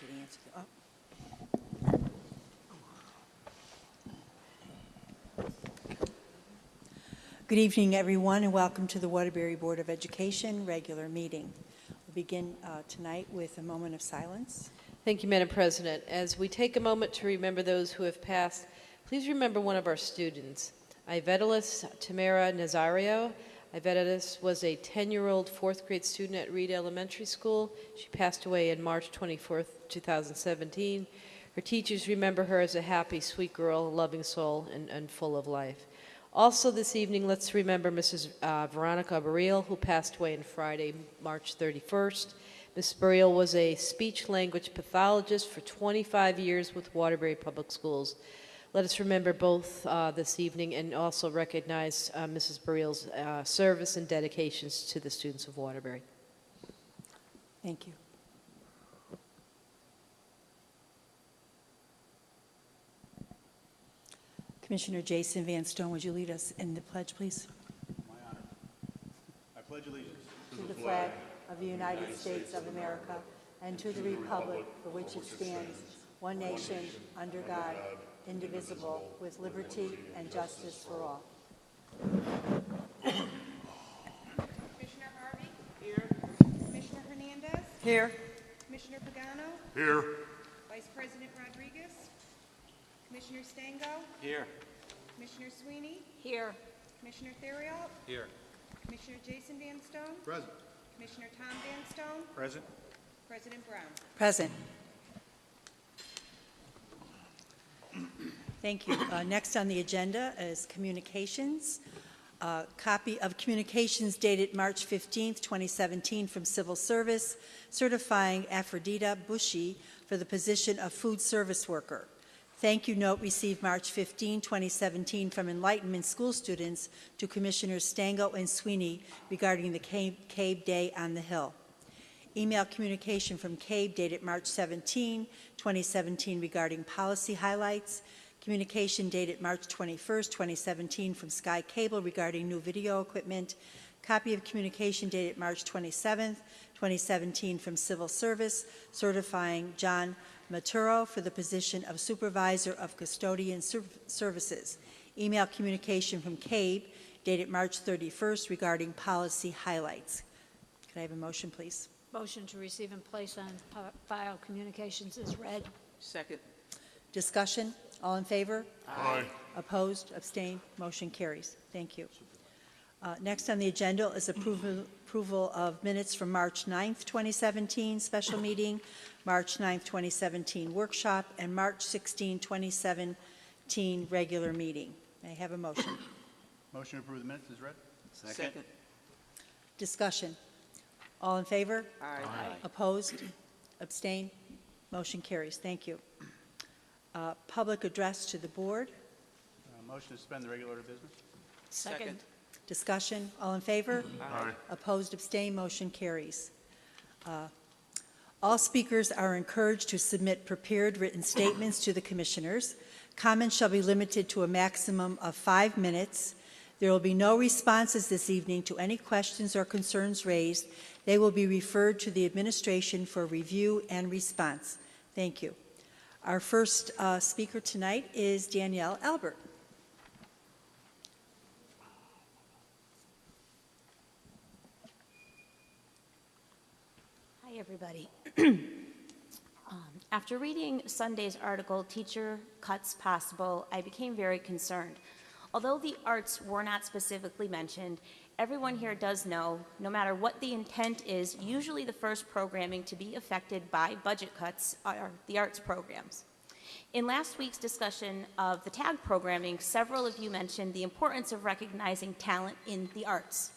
should answer the, Good evening, everyone, and welcome to the Waterbury Board of Education regular meeting. We'll begin tonight with a moment of silence. Thank you, Madam President. As we take a moment to remember those who have passed, please remember one of our students, Ivetalis Tamara Nazario. Ivetalis was a 10-year-old fourth grade student at Reed Elementary School. She passed away on March 24th, 2017. Her teachers remember her as a happy, sweet girl, a loving soul, and full of life. Also this evening, let's remember Mrs. Veronica Burriel, who passed away on Friday, March 31st. Ms. Burriel was a speech-language pathologist for 25 years with Waterbury Public Schools. Let us remember both this evening and also recognize Mrs. Burriel's service and dedications to the students of Waterbury. Thank you. Commissioner Jason Van Stone, would you lead us in the pledge, please? My honor. I pledge allegiance To the flag of the United States of America and to the republic for which it stands, one nation, under God, indivisible, with liberty and justice for all. Commissioner Harvey? Here. Commissioner Hernandez? Here. Commissioner Pagano? Here. Vice President Rodriguez? Commissioner Stango? Here. Commissioner Sweeney? Here. Commissioner Theriault? Here. Commissioner Jason Van Stone? Present. Commissioner Tom Van Stone? Present. President Brown? Present. Thank you. Next on the agenda is communications. Copy of communications dated March 15th, 2017 from Civil Service, certifying Aphrodita Bushi for the position of food service worker. Thank you note received March 15, 2017 from Enlightenment school students to Commissioners Stango and Sweeney regarding the CABE Day on the Hill. Email communication from CABE dated March 17, 2017 regarding policy highlights. Communication dated March 21st, 2017 from Sky Cable regarding new video equipment. Copy of communication dated March 27th, 2017 from Civil Service certifying John Maturo for the position of Supervisor of Custodian Services. Email communication from CABE dated March 31st regarding policy highlights. Could I have a motion, please? Motion to receive and place on file communications is read. Second. Discussion? All in favor? Aye. Opposed? Abstained? Motion carries. Thank you. Next on the agenda is approval of minutes from March 9th, 2017 special meeting, March 9th, 2017 workshop, and March 16, 2017 regular meeting. May I have a motion? Motion to approve the minutes is read. Second. Discussion. All in favor? Aye. Opposed? Abstained? Motion carries. Thank you. Public address to the board. Motion to suspend the regular order of business. Second. Discussion. All in favor? Aye. Opposed? Abstained? Motion carries. All speakers are encouraged to submit prepared written statements to the commissioners. Comments shall be limited to a maximum of 5 minutes. There will be no responses this evening to any questions or concerns raised. They will be referred to the administration for review and response. Thank you. Our first speaker tonight is Danielle Albert. Hi, everybody. After reading Sunday's article, Teacher Cuts Possible, I became very concerned. Although the arts were not specifically mentioned, everyone here does know, no matter what the intent is, usually the first programming to be affected by budget cuts are the arts programs. In last week's discussion of the TAG programming, several of you mentioned the importance of recognizing talent in the arts.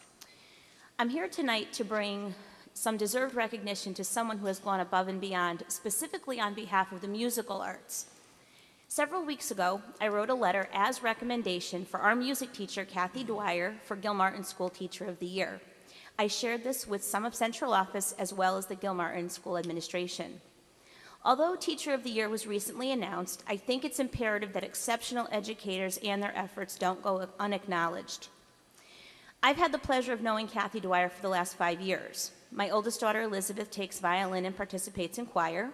I'm here tonight to bring some deserved recognition to someone who has gone above and beyond, specifically on behalf of the musical arts. Several weeks ago, I wrote a letter as recommendation for our music teacher, Kathy Dwyer, for Gilmartin School Teacher of the Year. I shared this with some of Central Office as well as the Gilmartin School Administration. Although Teacher of the Year was recently announced, I think it's imperative that exceptional educators and their efforts don't go unacknowledged. I've had the pleasure of knowing Kathy Dwyer for the last 5 years. My oldest daughter, Elizabeth, takes violin and participates in choir,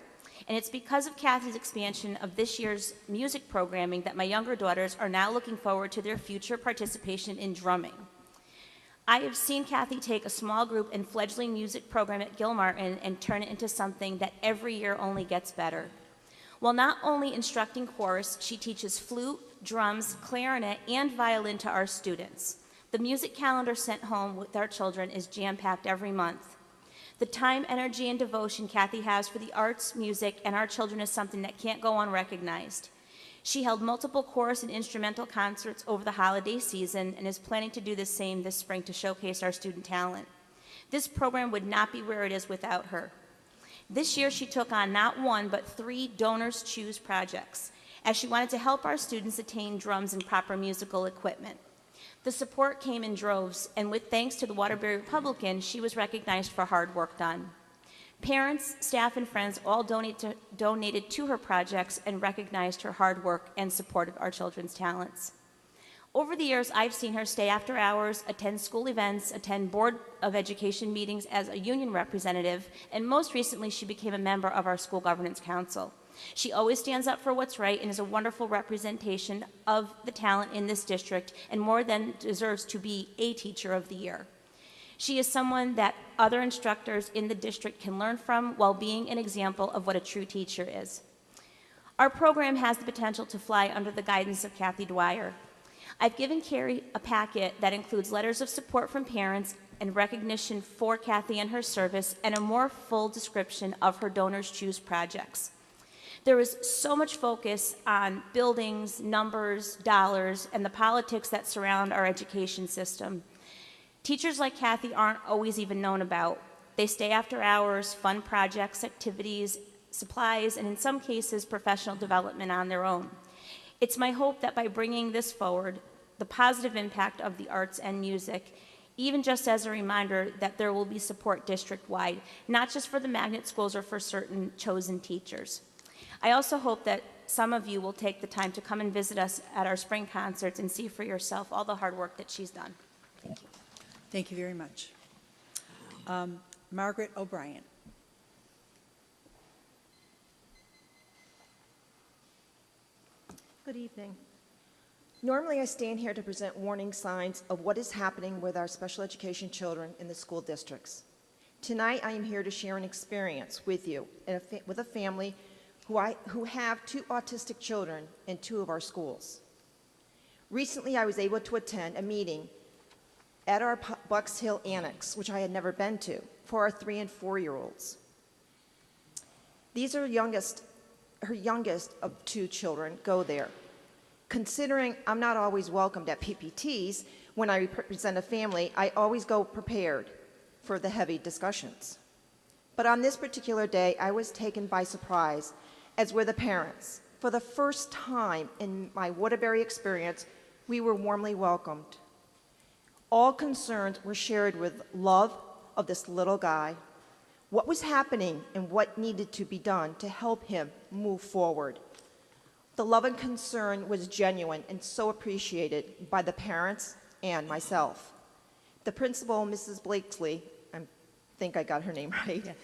And it's because of Kathy's expansion of this year's music programming that my younger daughters are now looking forward to their future participation in drumming. I have seen Kathy take a small group and fledgling music program at Gilmartin and turn it into something that every year only gets better. While not only instructing chorus, she teaches flute, drums, clarinet, and violin to our students. The music calendar sent home with our children is jam-packed every month. The time, energy, and devotion Kathy has for the arts, music, and our children is something that can't go unrecognized. She held multiple chorus and instrumental concerts over the holiday season and is planning to do the same this spring to showcase our student talent. This program would not be where it is without her. This year, she took on not one, but 3 Donors Choose projects, as she wanted to help our students attain drums and proper musical equipment. The support came in droves, and with thanks to the Waterbury Republican, she was recognized for hard work done. Parents, staff, and friends all donated to her projects and recognized her hard work and support of our children's talents. Over the years, I've seen her stay after hours, attend school events, attend Board of Education meetings as a union representative, and most recently, she became a member of our School Governance Council. She always stands up for what's right and is a wonderful representation of the talent in this district and more than deserves to be a Teacher of the Year. She is someone that other instructors in the district can learn from while being an example of what a true teacher is. Our program has the potential to fly under the guidance of Kathy Dwyer. I've given Carrie a packet that includes letters of support from parents and recognition for Kathy and her service and a more full description of her Donors Choose projects. There is so much focus on buildings, numbers, dollars, and the politics that surround our education system. Teachers like Kathy aren't always even known about. They stay after hours, fund projects, activities, supplies, and in some cases, professional development on their own. It's my hope that by bringing this forward, the positive impact of the arts and music, even just as a reminder that there will be support district-wide, not just for the magnet schools or for certain chosen teachers. I also hope that some of you will take the time to come and visit us at our spring concerts and see for yourself all the hard work that she's done. Thank you. Thank you very much. Margaret O'Brien. Good evening. Normally, I stand here to present warning signs of what is happening with our special education children in the school districts. Tonight, I am here to share an experience with you with a family who have 2 autistic children in 2 of our schools. Recently, I was able to attend a meeting at our Bucks Hill Annex, which I had never been to, for our 3- and 4-year-olds. These are her youngest of 2 children go there. Considering I'm not always welcomed at PPTs, when I represent a family, I always go prepared for the heavy discussions. But on this particular day, I was taken by surprise, as were the parents. For the first time in my Waterbury experience, we were warmly welcomed. All concerns were shared with love of this little guy, what was happening and what needed to be done to help him move forward. The love and concern was genuine and so appreciated by the parents and myself. The principal, Mrs. Blakesley, I think I got her name right,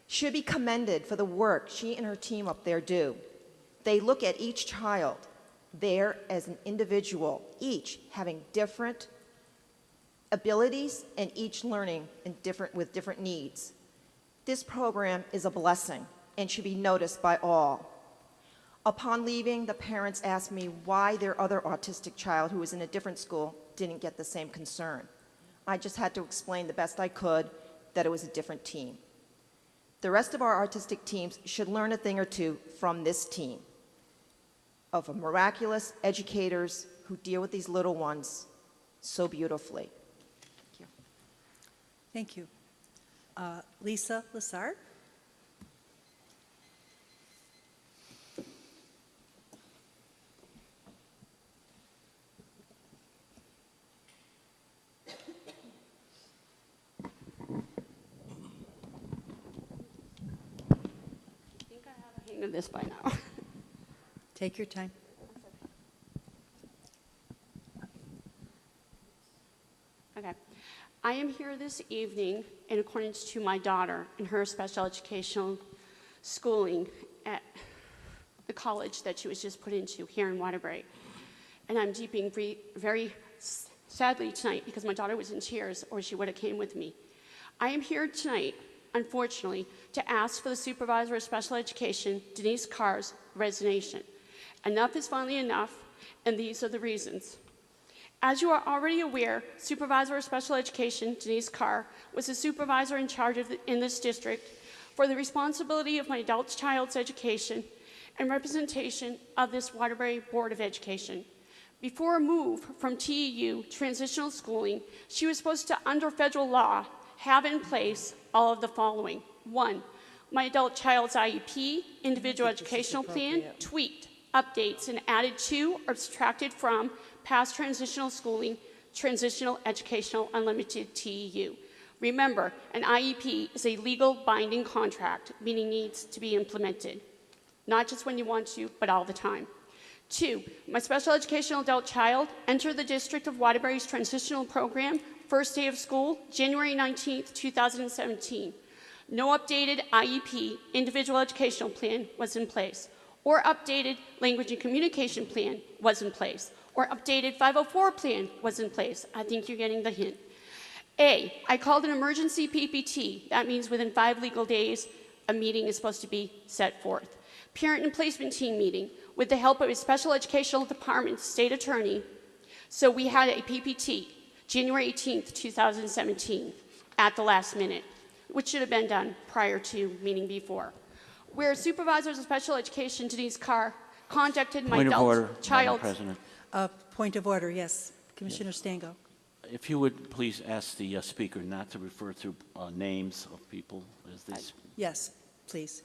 should be commended for the work she and her team up there do. They look at each child there as an individual, each having different abilities and each learning with different needs. This program is a blessing and should be noticed by all. Upon leaving, the parents asked me why their other autistic child who was in a different school didn't get the same concern. I just had to explain the best I could that it was a different team. The rest of our artistic teams should learn a thing or two from this team of miraculous educators who deal with these little ones so beautifully. Thank you. Thank you. Lisa Lassard. Of this by now. Take your time. Okay. I am here this evening in accordance to my daughter and her special educational schooling at the college that she was just put into here in Waterbury. And I'm weeping very sadly tonight because my daughter was in tears, or she would have came with me. I am here tonight, unfortunately, to ask for the Supervisor of Special Education, Denise Carr's resignation. Enough is finally enough, and these are the reasons. As you are already aware, Supervisor of Special Education, Denise Carr, was the supervisor in charge in this district for the responsibility of my adult child's education and representation of this Waterbury Board of Education. Before a move from TEU, transitional schooling, she was supposed to, under federal law, have in place all of the following. 1, my adult child's IEP, individual educational plan, tweaked, updates, and added to or subtracted from past transitional schooling, transitional educational unlimited TEU. Remember, an IEP is a legal binding contract, meaning needs to be implemented. Not just when you want to, but all the time. 2, my special educational adult child entered the District of Waterbury's transitional program, first day of school, January 19th, 2017. No updated IEP, individual educational plan, was in place, or updated language and communication plan was in place, or updated 504 plan was in place. I think you're getting the hint. A, I called an emergency PPT. That means within 5 legal days, a meeting is supposed to be set forth. Parent and placement team meeting with the help of a special educational department state attorney. So we had a PPT, January 18th, 2017, at the last minute, which should have been done prior to meeting before. Where supervisors of special education, Denise Carr, contacted my Point of order, adult Madam child. President. Point of order, yes. Commissioner Stango. If you would please ask the speaker not to refer to names of people as this. Yes, please.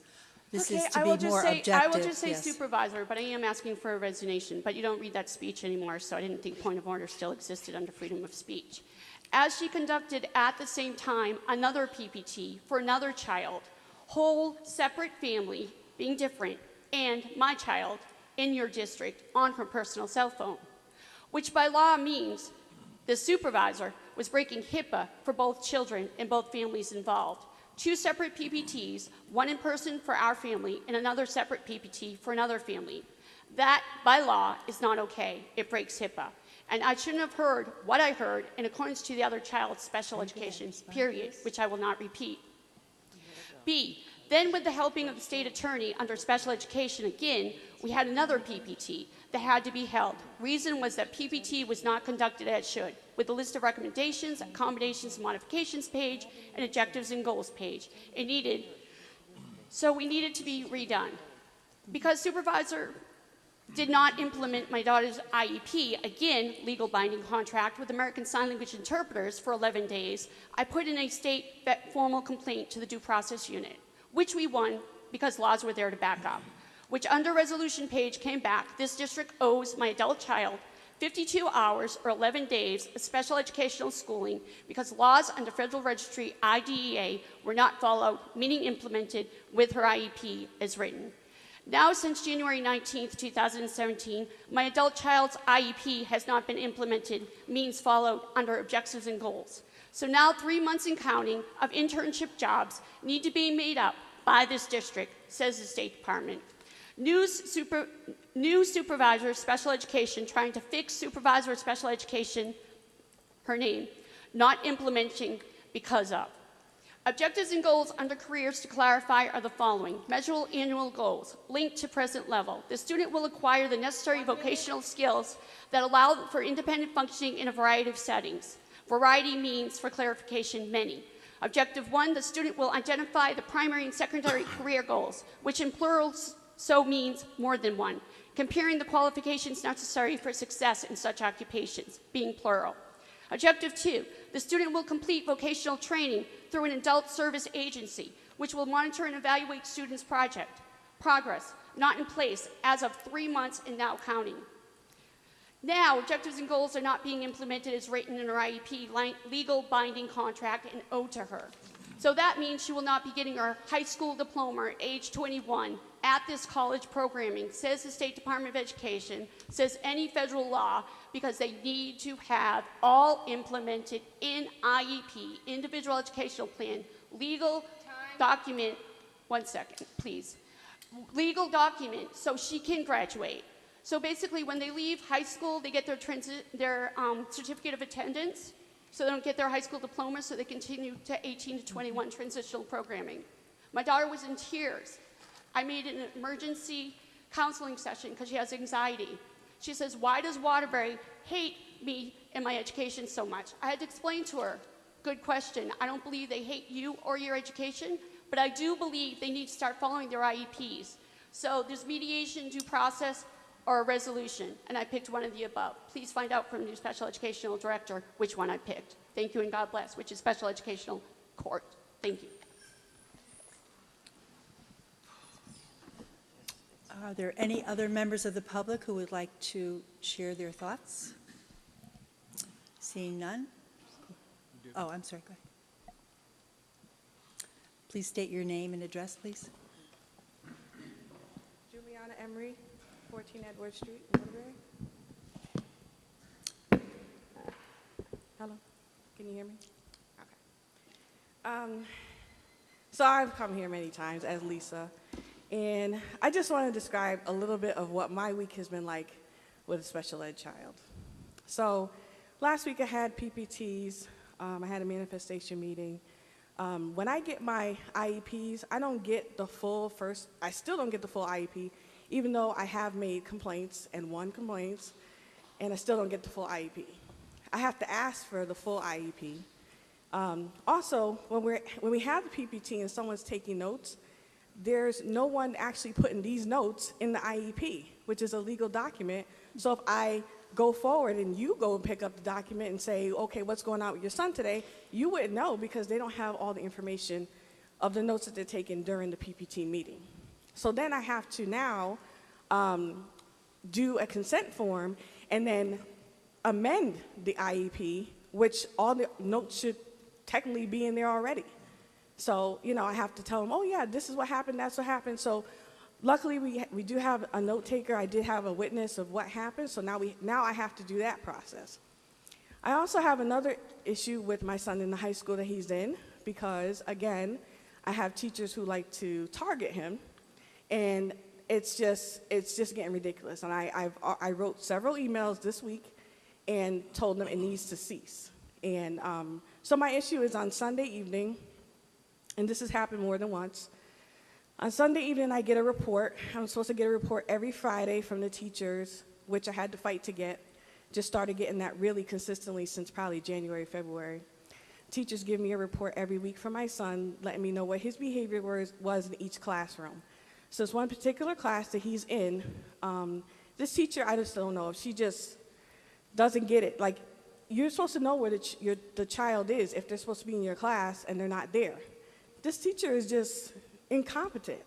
This Okay, is to I will be just more say, objective. I will just say yes. supervisor, but I am asking for a resignation. But you don't read that speech anymore, so I didn't think point of order still existed under freedom of speech. As she conducted at the same time another PPT for another child, whole separate family being different, and my child in your district on her personal cell phone, which by law means the supervisor was breaking HIPAA for both children and both families involved. 2 separate PPTs, one in person for our family and another separate PPT for another family. That, by law, is not okay. It breaks HIPAA. And I shouldn't have heard what I heard in accordance to the other child's special education, period, which I will not repeat. B, then with the helping of the state attorney under special education again, we had another PPT that had to be held. Reason was that PPT was not conducted as should, with a list of recommendations, accommodations, modifications page, and objectives and goals page. So we needed to be redone. Because supervisor did not implement my daughter's IEP, again, legal binding contract with American Sign Language interpreters for 11 days, I put in a state formal complaint to the due process unit, which we won because laws were there to back up, which under resolution page came back, this district owes my adult child 52 hours or 11 days of special educational schooling because laws under Federal Registry IDEA were not followed, meaning implemented with her IEP as written. Now, since January 19th, 2017, my adult child's IEP has not been implemented, means followed under objectives and goals. So now 3 months and counting of internship jobs need to be made up by this district, says the State Department. New supervisor of special education trying to fix supervisor of special education, her name, not implementing because of. Objectives and goals under careers to clarify are the following. Measurable annual goals linked to present level. The student will acquire the necessary vocational skills that allow for independent functioning in a variety of settings. Variety means, for clarification, many. Objective 1, the student will identify the primary and secondary career goals, which in plural so means more than one, comparing the qualifications necessary for success in such occupations, being plural. Objective 2, the student will complete vocational training through an adult service agency, which will monitor and evaluate students' progress, not in place as of 3 months and now counting. Now, objectives and goals are not being implemented as written in her IEP legal binding contract and owed to her. So that means she will not be getting her high school diploma at age 21 at this college programming, says the State Department of Education, says any federal law, because they need to have all implemented in IEP, individual educational plan, legal document, 1 second, please, legal document so she can graduate. So basically, when they leave high school, they get their certificate of attendance, so they don't get their high school diploma, so they continue to 18 to 21 transitional programming. My daughter was in tears. I made an emergency counseling session because she has anxiety. She says, why does Waterbury hate me and my education so much? I had to explain to her, good question. I don't believe they hate you or your education, but I do believe they need to start following their IEPs. So there's mediation, due process, or a resolution, and I picked one of the above. Please find out from your special educational director which one I picked. Thank you and God bless, which is special educational court. Thank you. Are there any other members of the public who would like to share their thoughts? Seeing none? Oh, I'm sorry, go ahead. Please state your name and address, please. Juliana Emery, 14 Edward Street, Waterbury. Hello, can you hear me? Okay. So I've come here many times as Lisa, and I just want to describe a little bit of what my week has been like with a special ed child. So last week I had PPTs, I had a manifestation meeting. When I get my IEPs, I don't get the full I still don't get the full IEP, even though I have made complaints and won complaints, and I still don't get the full IEP. I have to ask for the full IEP. Also, when we have the PPT and someone's taking notes, there's no one actually putting these notes in the IEP, which is a legal document. So if I go forward and you go and pick up the document and say, okay, what's going on with your son today, you wouldn't know because they don't have all the information of the notes that they're taking during the PPT meeting. So then I have to now do a consent form and then amend the IEP, which all the notes should technically be in there already. So, you know, I have to tell them, oh yeah, this is what happened, that's what happened. So luckily we do have a note taker. I did have a witness of what happened, so now I have to do that process. I also have another issue with my son in the high school that he's in because, again, I have teachers who like to target him, and it's just getting ridiculous. And I wrote several emails this week and told them it needs to cease. And so my issue is on Sunday evening, and this has happened more than once. On Sunday evening, I get a report. I'm supposed to get a report every Friday from the teachers, which I had to fight to get. Just started getting that really consistently since probably January, February. Teachers give me a report every week from my son, letting me know what his behavior was in each classroom. So it's one particular class that he's in. This teacher, I just don't know if she just doesn't get it. Like, you're supposed to know where the child is if they're supposed to be in your class and they're not there. This teacher is just incompetent,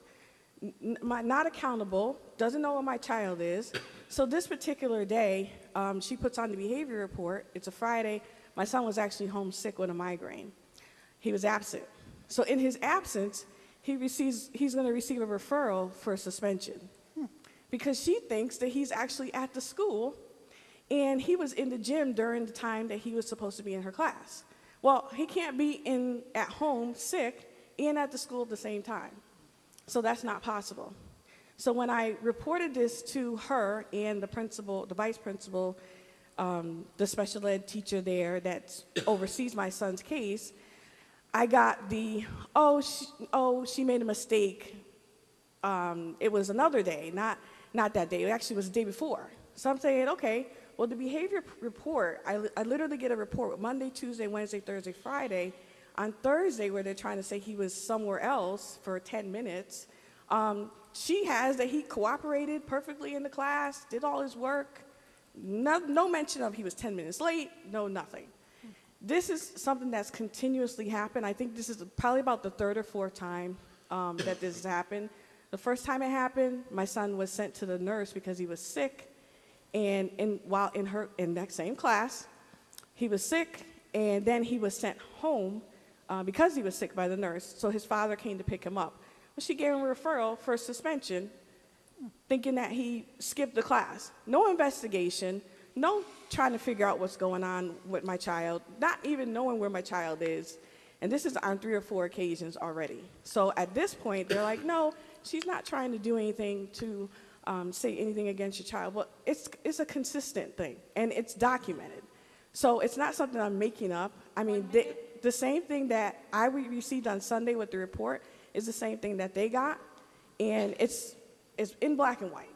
not accountable, doesn't know where my child is. So this particular day, she puts on the behavior report. It's a Friday. My son was actually home sick with a migraine. He was absent. So in his absence, he's going to receive a referral for suspension because she thinks that he's actually at the school and he was in the gym during the time that he was supposed to be in her class. Well, he can't be at home sick and at the school at the same time. So that's not possible. So when I reported this to her and the principal, the vice principal, the special ed teacher there that oversees my son's case, I got the, she made a mistake. It was another day, not that day. It actually was the day before. So I'm saying, okay, well, the behavior report, I literally get a report Monday, Tuesday, Wednesday, Thursday, Friday. On Thursday, where they're trying to say he was somewhere else for 10 minutes, she has that he cooperated perfectly in the class, did all his work. No mention of he was 10 minutes late, no nothing. This is something that's continuously happened. I think this is probably about the third or fourth time that this has happened. The first time it happened, my son was sent to the nurse because he was sick, and while in that same class, he was sick, and then he was sent home because he was sick by the nurse. So his father came to pick him up. Well, she gave him a referral for suspension, thinking that he skipped the class. No investigation, no trying to figure out what's going on with my child, not even knowing where my child is. And this is on 3 or 4 occasions already. So at this point, they're like, no, she's not trying to do anything to say anything against your child. Well, it's a consistent thing, and it's documented. So it's not something I'm making up. I mean, the same thing that I received on Sunday with the report is the same thing that they got, and it's in black and white.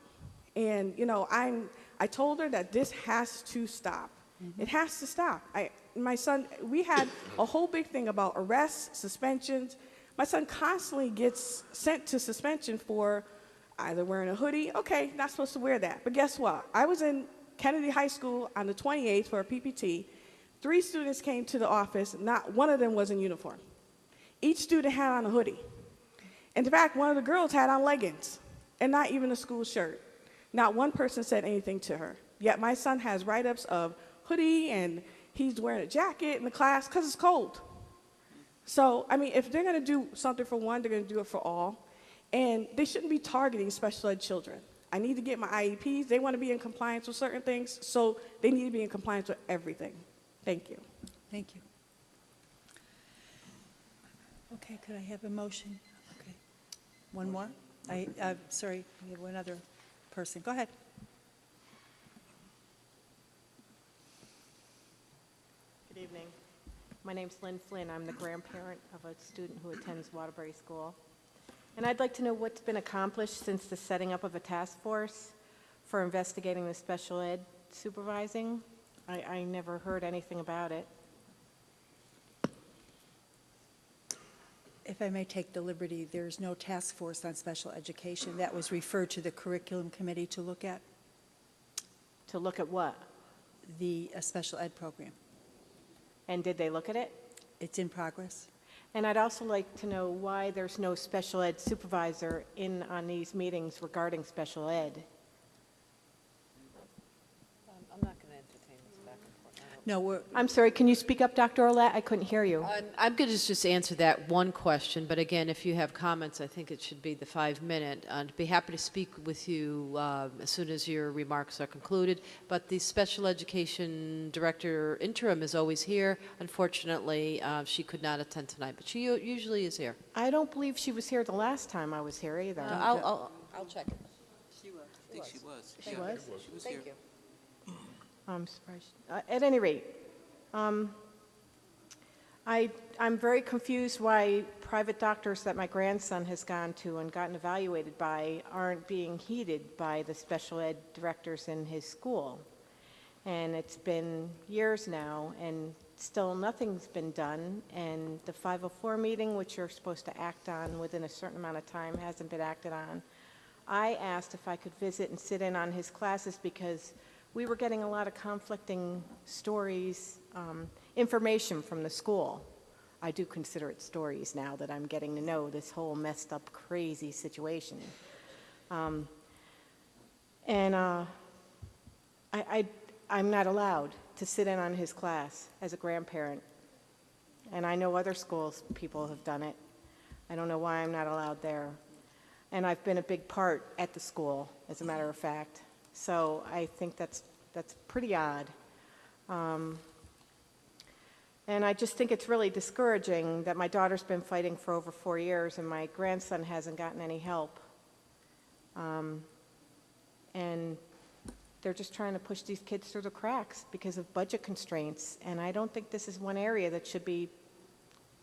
And, you know, I told her that this has to stop. It has to stop. My son, we had a whole big thing about arrests, suspensions. My son constantly gets sent to suspension for either wearing a hoodie. Okay, not supposed to wear that. But guess what? I was in Kennedy High School on the 28th for a PPT. 3 students came to the office. Not one of them was in uniform. Each student had on a hoodie. In fact, one of the girls had on leggings and not even a school shirt. Not one person said anything to her. Yet my son has write-ups of hoodie and he's wearing a jacket in the class because it's cold. So, I mean, if they're going to do something for one, they're going to do it for all. And they shouldn't be targeting special ed children. I need to get my IEPs. They want to be in compliance with certain things, so they need to be in compliance with everything. Thank you. Thank you. Okay, could I have a motion? Okay. One more? Sorry, we have one other person. Go ahead. Good evening. My name's Lynn Flynn. I'm the grandparent of a student who attends Waterbury School. And I'd like to know what's been accomplished since the setting up of a task force for investigating the special ed supervising. I never heard anything about it. If I may take the liberty, there's no task force on special education. That was referred to the curriculum committee to look at. To look at what? The special ed program. And did they look at it? It's in progress. And I'd also like to know why there's no special ed supervisor in on these meetings regarding special ed. I'm not going to entertain this back and forth. No, I'm sorry, can you speak up, Dr. Orlett? I couldn't hear you. I'm going to just answer that one question, but again, if you have comments, I think it should be the 5-minute. I'd be happy to speak with you as soon as your remarks are concluded, but the special education director interim is always here. Unfortunately, she could not attend tonight, but she usually is here. I don't believe she was here the last time I was here either. I'll check it. She was. I think she was. She was? She was Thank here. you. I'm surprised. At any rate, I'm very confused why private doctors that my grandson has gone to and gotten evaluated by aren't being heeded by the special ed directors in his school. And it's been years now, and still nothing's been done. And the 504 meeting, which you're supposed to act on within a certain amount of time, hasn't been acted on. I asked if I could visit and sit in on his classes because we were getting a lot of conflicting stories, information from the school. I do consider it stories now that I'm getting to know this whole messed up, crazy situation. I'm not allowed to sit in on his class as a grandparent. And I know other schools, people have done it. I don't know why I'm not allowed there. And I've been a big part at the school, as a matter of fact. So I think that's pretty odd. And I just think it's really discouraging that my daughter's been fighting for over 4 years and my grandson hasn't gotten any help. And they're just trying to push these kids through the cracks because of budget constraints. And I don't think this is one area that should be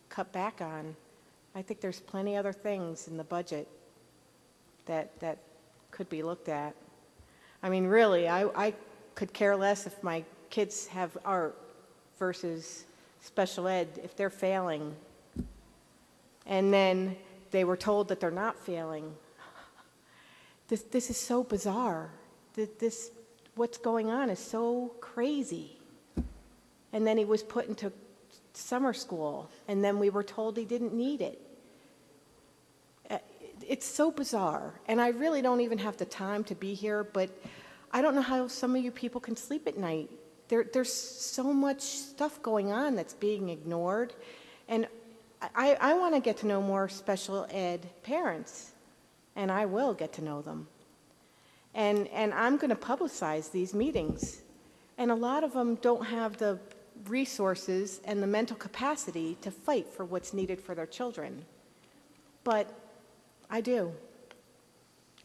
cut back on. I think there's plenty other things in the budget that could be looked at. I mean, really, I could care less if my kids have art versus special ed if they're failing. And then they were told that they're not failing. This is so bizarre. What's going on is so crazy. And then he was put into summer school, and then we were told he didn't need it. It's so bizarre, and I really don't even have the time to be here, but I don't know how some of you people can sleep at night. There's so much stuff going on that's being ignored, and I want to get to know more special ed parents, and I will get to know them. And I'm going to publicize these meetings, and a lot of them don't have the resources and the mental capacity to fight for what's needed for their children. But I do.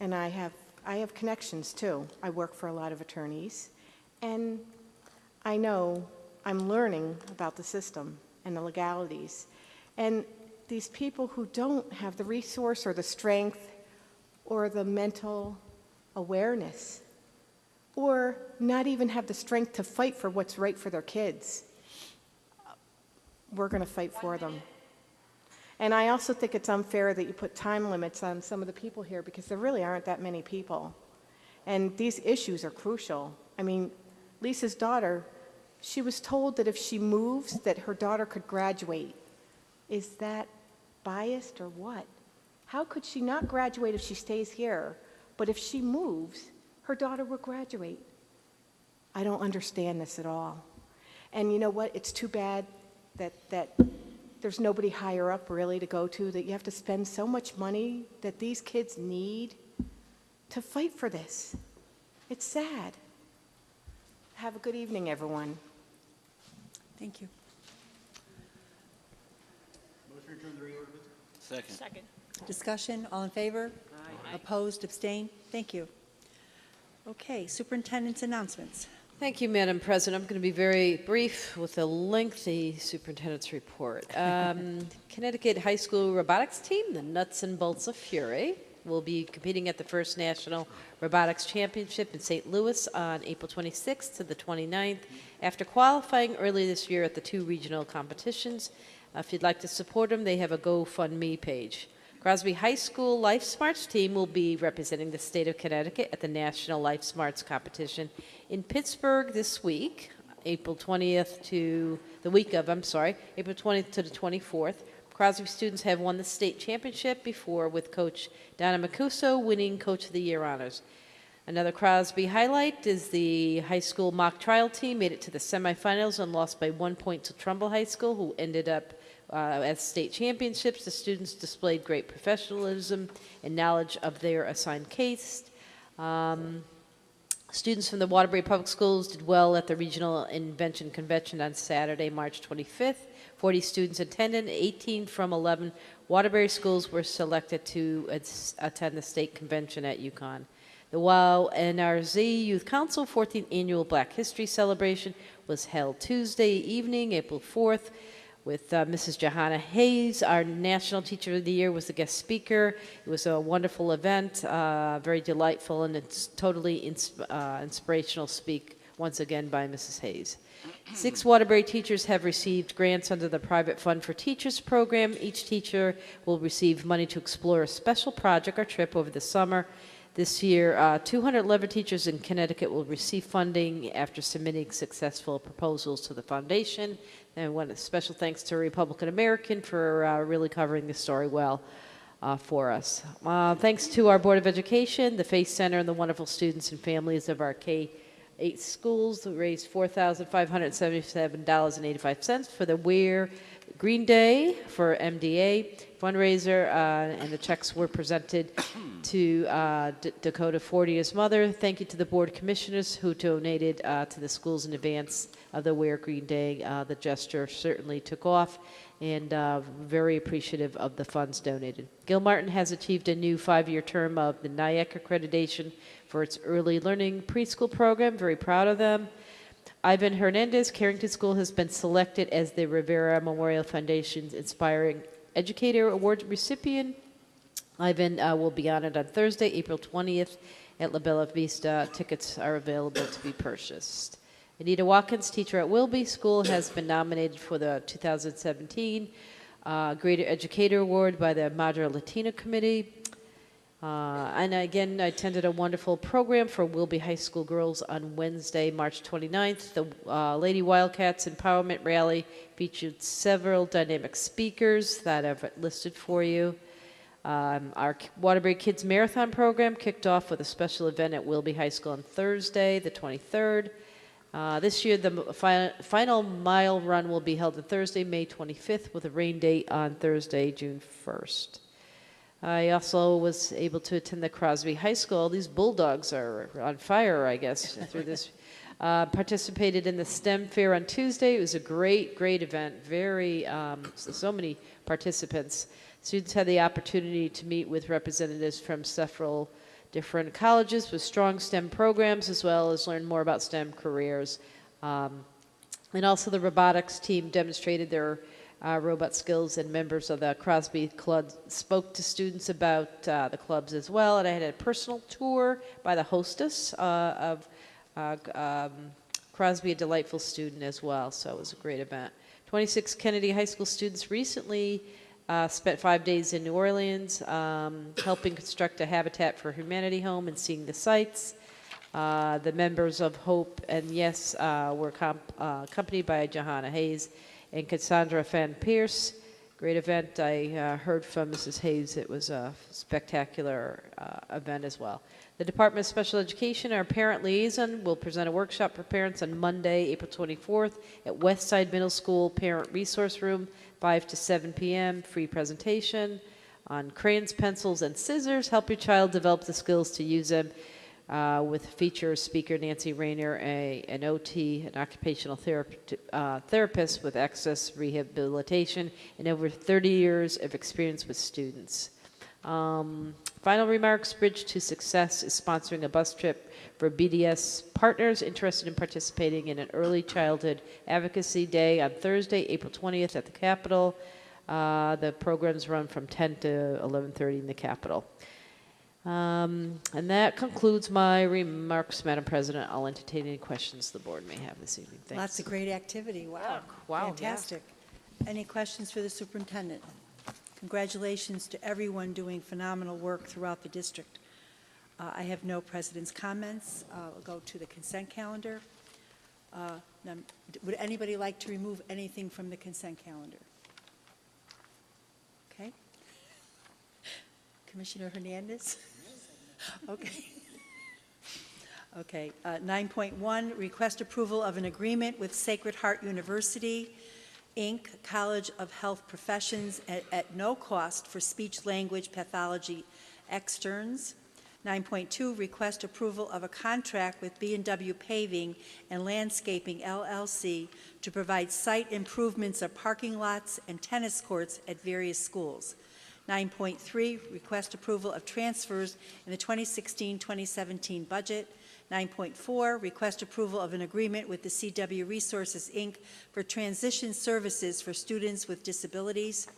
And I have connections too. I work for a lot of attorneys, and I know I'm learning about the system and the legalities. And these people who don't have the resource or the strength or the mental awareness or not even have the strength to fight for what's right for their kids, we're going to fight for them. And I also think it's unfair that you put time limits on some of the people here because there really aren't that many people. And these issues are crucial. I mean, Lisa's daughter, she was told that if she moves, that her daughter could graduate. Is that biased or what? How could she not graduate if she stays here? But if she moves, her daughter will graduate. I don't understand this at all. And you know what? It's too bad that there's nobody higher up really to go to, that you have to spend so much money that these kids need to fight for this. It's sad. Have a good evening, everyone. Thank you. Motion to return to the regular business? Second. Second. Discussion, all in favor? Aye. Opposed, abstained? Thank you. Okay, superintendent's announcements. Thank you, Madam President. I'm going to be very brief with a lengthy superintendent's report. Connecticut High School robotics team, the Nuts and Bolts of Fury, will be competing at the first National Robotics Championship in St. Louis on April 26th to the 29th, after qualifying early this year at the 2 regional competitions. If you'd like to support them, they have a GoFundMe page. Crosby High School Life Smarts team will be representing the state of Connecticut at the National Life Smarts competition in Pittsburgh this week, April 20th to the week of, April 20th to the 24th. Crosby students have won the state championship before, with Coach Donna Macuso winning Coach of the Year honors. Another Crosby highlight is the high school mock trial team made it to the semifinals and lost by 1 point to Trumbull High School, who ended up as state championships. The students displayed great professionalism and knowledge of their assigned case. Students from the Waterbury Public Schools did well at the Regional Invention Convention on Saturday, March 25th. 40 students attended. 18 from 11 Waterbury schools were selected to attend the state convention at UConn. The WOW NRZ Youth Council 14th Annual Black History Celebration was held Tuesday evening, April 4th, with Mrs. Johanna Hayes. Our National Teacher of the Year was the guest speaker. It was a wonderful event, very delightful, and it's totally inspirational speak once again by Mrs. Hayes. 6 Waterbury teachers have received grants under the Private Fund for Teachers program. Each teacher will receive money to explore a special project or trip over the summer. This year, 211 teachers in Connecticut will receive funding after submitting successful proposals to the foundation. And I want a special thanks to Republican American for really covering this story well for us. Thanks to our Board of Education, the Faith Center, and the wonderful students and families of our K-8 schools who raised $4,577.85 for the Wear Green Day for MDA fundraiser, and the checks were presented to Dakota Fortier's mother. Thank you to the board commissioners who donated to the schools in advance of the Wear Green Day. The gesture certainly took off, and very appreciative of the funds donated. Gilmartin has achieved a new 5-year term of the NIAC accreditation for its early learning preschool program. Very proud of them. Ivan Hernandez, Carrington School, has been selected as the Rivera Memorial Foundation's Inspiring Educator Award recipient. Ivan will be honored on Thursday, April 20th at La Bella Vista. Tickets are available to be purchased. Anita Watkins, teacher at Wilby School, has been nominated for the 2017 Greater Educator Award by the Madre Latina Committee. And again, I attended a wonderful program for Wilby High School girls on Wednesday, March 29th. The Lady Wildcats Empowerment Rally featured several dynamic speakers that I've listed for you. Our Waterbury Kids Marathon program kicked off with a special event at Wilby High School on Thursday, the 23rd. This year, the final mile run will be held on Thursday, May 25th, with a rain date on Thursday, June 1st. I also was able to attend the Crosby High School. These Bulldogs are on fire, I guess, through this Participated in the STEM fair on Tuesday. It was a great, great event. Very, so many participants. Students had the opportunity to meet with representatives from several different colleges with strong STEM programs, as well as learn more about STEM careers. And also the robotics team demonstrated their robot skills, and members of the Crosby Club spoke to students about the clubs as well. And I had a personal tour by the hostess of Crosby, a delightful student as well, so it was a great event. 26 Kennedy High School students recently spent 5 days in New Orleans helping construct a Habitat for Humanity home and seeing the sites. The members of Hope and Yes were accompanied by Johanna Hayes and Cassandra Fan Pierce. Great event. I heard from Mrs. Hayes. It was a spectacular event as well. The Department of Special Education, our parent liaison, will present a workshop for parents on Monday, April 24th at Westside Middle School Parent Resource Room, 5 to 7 p.m. Free presentation on crayons, pencils, and scissors. Help your child develop the skills to use them. With feature speaker Nancy Rayner, an OT, an occupational therapist with access rehabilitation and over 30 years of experience with students. Final remarks, Bridge to Success is sponsoring a bus trip for BDS partners interested in participating in an early childhood advocacy day on Thursday, April 20th at the Capitol. The programs run from 10 to 11:30 in the Capitol. And that concludes my remarks, Madam President. I'll entertain any questions the board may have this evening. Thanks. Lots of great activity. Wow. Wow, Fantastic. Any questions for the superintendent? Congratulations to everyone doing phenomenal work throughout the district. I have no president's comments. We'll go to the consent calendar. Now, would anybody like to remove anything from the consent calendar? Okay. Commissioner Hernandez? Okay. Okay. 9.1, request approval of an agreement with Sacred Heart University, Inc., College of Health Professions at no cost for speech-language pathology externs. 9.2, request approval of a contract with B&W Paving and Landscaping, LLC, to provide site improvements of parking lots and tennis courts at various schools. 9.3, request approval of transfers in the 2016-2017 budget. 9.4, request approval of an agreement with the CW Resources, Inc. for transition services for students with disabilities.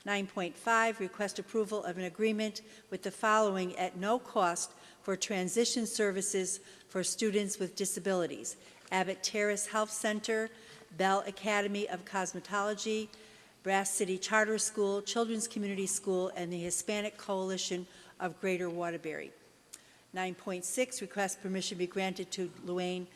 9.5, request approval of an agreement with the following at no cost for transition services for students with disabilities: Abbott Terrace Health Center, Bell Academy of Cosmetology, Brass City Charter School, Children's Community School, and the Hispanic Coalition of Greater Waterbury. 9.6, request permission be granted to Luane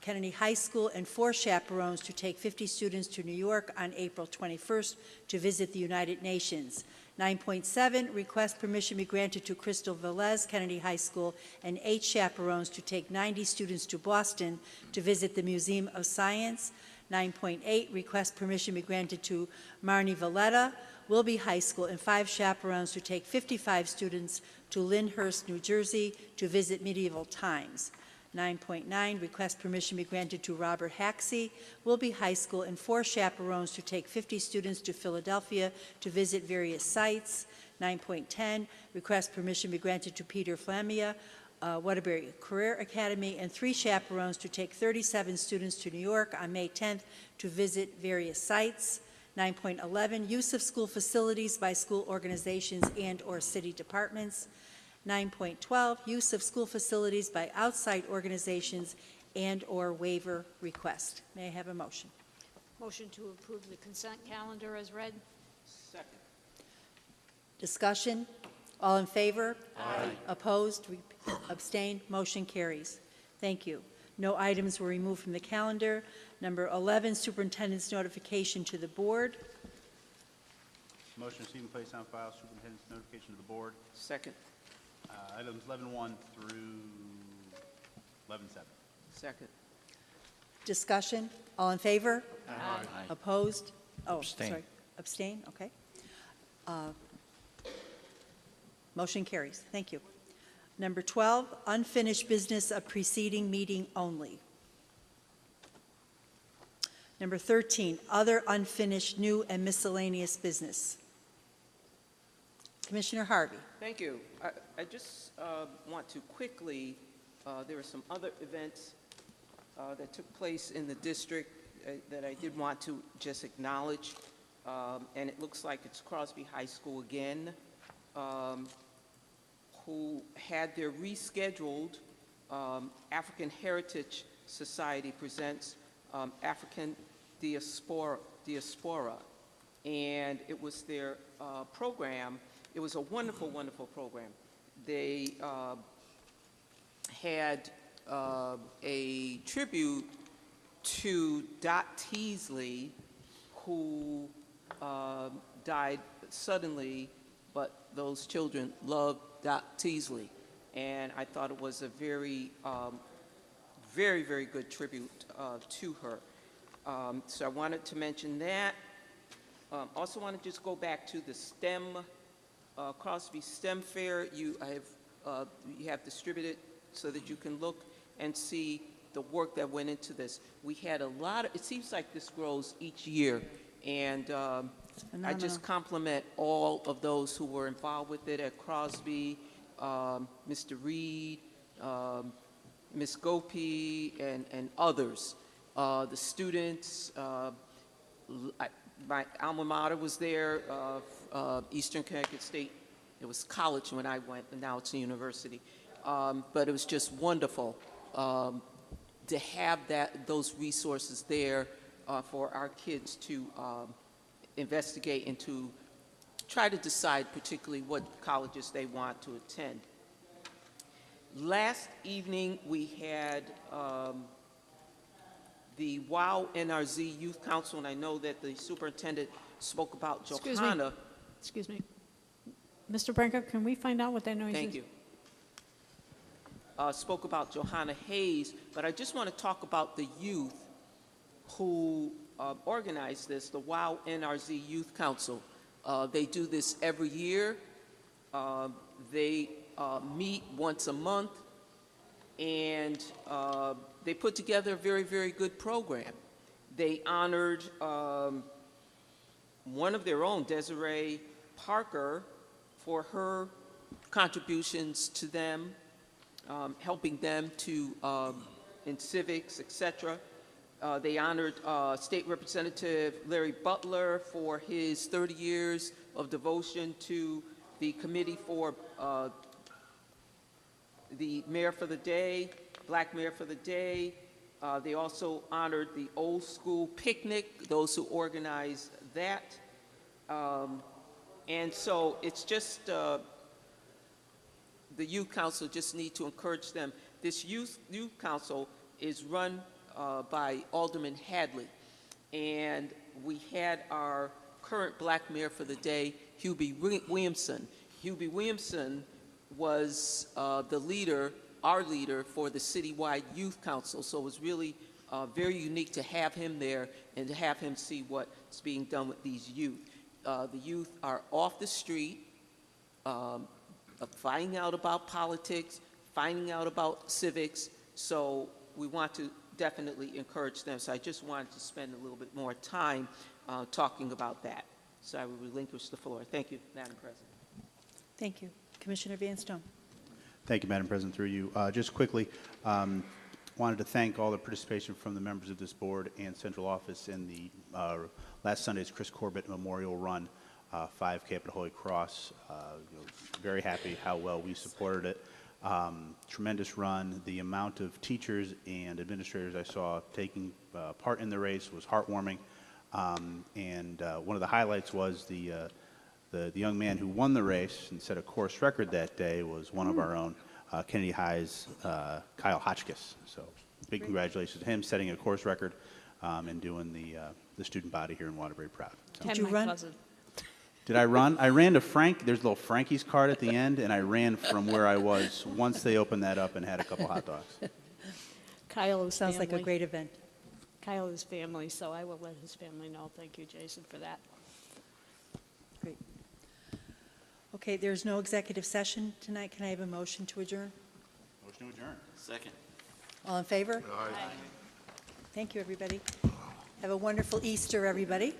Kennedy High School and 4 chaperones to take 50 students to New York on April 21st to visit the United Nations. 9.7, request permission be granted to Crystal Velez Kennedy High School and 8 chaperones to take 90 students to Boston to visit the Museum of Science. 9.8, request permission be granted to Marnie Valletta, Wilby High School, and 5 chaperones to take 55 students to Lyndhurst, New Jersey, to visit medieval times. 9.9, request permission be granted to Robert Haxey, Wilby High School, and 4 chaperones to take 50 students to Philadelphia to visit various sites. 9.10, request permission be granted to Peter Flamia, Waterbury Career Academy, and 3 chaperones to take 37 students to New York on May 10th to visit various sites. 9.11, use of school facilities by school organizations and/or city departments. 9.12, use of school facilities by outside organizations and/or waiver request. May I have a motion? Motion to approve the consent calendar as read. Second. Discussion? All in favor? Aye. Opposed? Abstained? Motion carries. Thank you. No items were removed from the calendar. Number 11, superintendent's notification to the board. Motion to receive and place on file superintendent's notification to the board. Second. Items 11.1 through 11.7. Second. Discussion? All in favor? Aye. Opposed? Oh, Abstain. sorry. Abstain? Okay. Motion carries. Thank you. Number 12, unfinished business of preceding meeting only. Number 13, other unfinished new and miscellaneous business. Commissioner Harvey. Thank you. I just want to quickly, there are some other events that took place in the district that I did want to just acknowledge, and it looks like it's Crosby High School again, who had their rescheduled African Heritage Society presents African Diaspora, and it was their program. It was a wonderful, wonderful program. They had a tribute to Dot Teasley, who died suddenly, but those children loved Dot Teasley. And I thought it was a very, very, very good tribute to her. So I wanted to mention that. Also want to just go back to the STEM, Crosby STEM Fair. You have distributed so that you can look and see the work that went into this. We had a lot of, it seems like this grows each year, and I just compliment all of those who were involved with it at Crosby, Mr. Reed, Ms. Gopi, and others. The students, my alma mater was there, Eastern Connecticut State. It was college when I went, and now it's a university. But it was just wonderful to have those resources there for our kids to investigate and to try to decide particularly what colleges they want to attend. Last evening we had the WOW NRZ Youth Council, and I know that the superintendent spoke about Johanna. Excuse me. Mr. Branco, can we find out what that noise is? Thank you. Spoke about Johanna Hayes, but I just want to talk about the youth who organized this, the WOW NRZ Youth Council. They do this every year. They meet once a month, and they put together a very, very good program. They honored one of their own, Desiree Parker, for her contributions to them, helping them to in civics, etc. They honored State Representative Larry Butler for his 30 years of devotion to the Committee for the Mayor for the Day, Black Mayor for the Day. They also honored the Old School Picnic, those who organized that. And so it's just, the Youth Council just need to encourage them. This Youth Council is run by Alderman Hadley. And we had our current Black Mayor for the Day, Hubie Williamson. Hubie Williamson was the leader, our leader for the citywide Youth Council. So it was really very unique to have him there and to have him see what's being done with these youth. The youth are off the street, finding out about politics, finding out about civics, so we want to definitely encourage them. So I just wanted to spend a little bit more time talking about that. So I will relinquish the floor. Thank you, Madam President. Thank you. Commissioner Van Stone. Thank you, Madam President, through you. Just quickly, wanted to thank all the participation from the members of this board and central office in the last Sunday's Chris Corbett Memorial Run 5K up at Holy Cross. Very happy how well we supported it. Tremendous run. The amount of teachers and administrators I saw taking part in the race was heartwarming. And one of the highlights was the young man who won the race and set a course record that day was one of our own, Kennedy High's Kyle Hotchkiss. So big congratulations to him setting a course record and doing the student body here in Waterbury proud. So. Did you run? Did I run? I ran to Frank. There's a little Frankie's card at the end, and I ran from where I was once they opened that up and had a couple hot dogs. Kyle is Sounds family. like a great event. Kyle is family, so I will let his family know. Thank you, Jason, for that. Great. Okay, there's no executive session tonight. Can I have a motion to adjourn? Motion to adjourn. Second. All in favor? Aye. Thank you, everybody. Have a wonderful Easter, everybody.